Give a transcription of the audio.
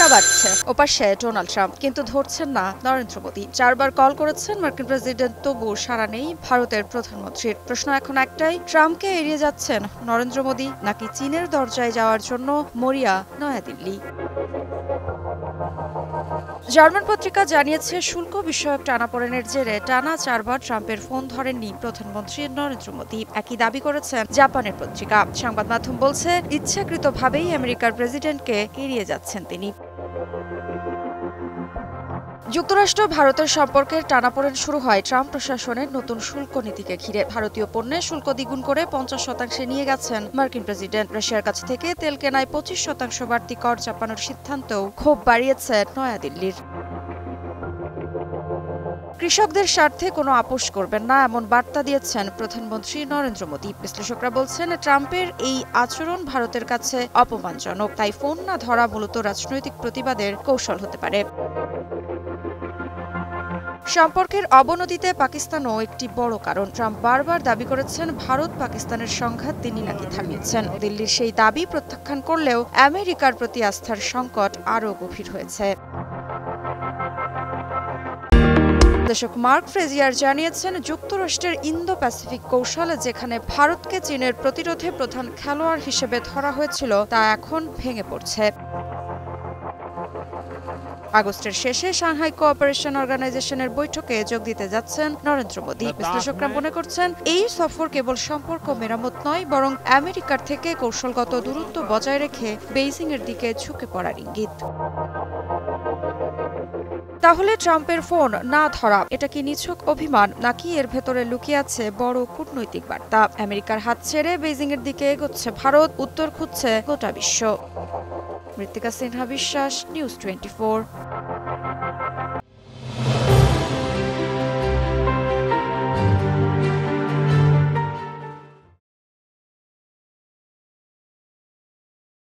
ঘন্টা বাজছে, ওপাশে ডোনাল্ড ট্রাম্প, কিন্তু ধরছেন না নরেন্দ্র মোদী। 4 বার কল করেছেন মার্কিন প্রেসিডেন্ট, তবু সাড়া নেই ভারতের প্রধানমন্ত্রীর। প্রশ্ন এখন একটাই, ট্রাম্পকে এড়িয়ে যাচ্ছেন নরেন্দ্র মোদী, নাকি চীনের দরজায় যাওয়ার জন্য মরিয়া নয়াদিল্লি? জার্মান পত্রিকা জানিয়েছে, শুল্ক বিষয়ক টানাপোড়েনের জেরে টানা 4 বার ট্রাম্পের ফোন ধরেননি প্রধানমন্ত্রী নরেন্দ্র মোদী। একই দাবি করেছেন জাপানের পত্রিকা। সংবাদ মাধ্যম বলছে, ইচ্ছাকৃতভাবেই আমেরিকার প্রেসিডেন্টকে এড়িয়ে যাচ্ছেন তিনি। যুক্তরাষ্ট্র ভারতের সম্পর্কের টানাপোড়েন শুরু হয় ট্রাম্প প্রশাসনের নতুন শুল্ক নীতিকে ঘিরে। ভারতীয় পণ্যে শুল্ক দ্বিগুণ করে 50% নিয়ে গেছেন মার্কিন প্রেসিডেন্ট। রাশিয়ার কাছ থেকে তেল কেনায় 25% বাড়তি কর চাপানোর সিদ্ধান্তও ক্ষোভ বাড়িয়েছে নয়াদিল্লির। কৃষকদের স্বার্থে কোনো আপোষ করবেন না, এমন বার্তা দিয়েছেন প্রধানমন্ত্রী নরেন্দ্র মোদী। বিশ্লেষকরা বলছেন, ট্রাম্পের এই আচরণ ভারতের কাছে অপমানজনক, তাই ফোন না ধরা মূলত রাজনৈতিক প্রতিবাদের কৌশল হতে পারে। সম্পর্কের অবনতিতে পাকিস্তানও একটি বড় কারণ। ট্রাম্প বারবার দাবি করেছেন, ভারত পাকিস্তানের সংঘাত তিনি নাকি থামিয়েছেন। দিল্লির সেই দাবি প্রত্যাখ্যান করলেও আমেরিকার প্রতি আস্থার সংকট আরও গভীর হয়েছে। দেশক মার্ক ফ্রেজিয়ার জানিয়েছেন, যুক্তরাষ্ট্রের ইন্দো প্যাসিফিক কৌশল, যেখানে ভারতকে চীনের প্রতিরোধে প্রধান খেলোয়াড় হিসেবে ধরা হয়েছিল, তা এখন ভেঙে পড়ছে। আগস্টের শেষে সাংহাই কোঅপারেশন অর্গানাইজেশনের বৈঠকে যোগ দিতে যাচ্ছেন নরেন্দ্র মোদী। বিশ্লেষকরা মনে করছেন, এই সফর কেবল সম্পর্ক মেরামত নয়, বরং আমেরিকার থেকে কৌশলগত দূরত্ব বজায় রেখে বেইজিং এর দিকে ঝুঁকে পড়ার ইঙ্গিত। তাহলে ট্রাম্পের ফোন না ধরা, এটা কি নিছক অভিমান, নাকি এর ভেতরে লুকিয়ে আছে বড় কূটনৈতিক বার্তা? আমেরিকার হাত ছেড়ে বেইজিং এর দিকে এগোচ্ছে ভারত, উত্তর খুঁজছে গোটা বিশ্ব। মৃত্তিকা সিনহা বিশ্বাস, নিউজ 24।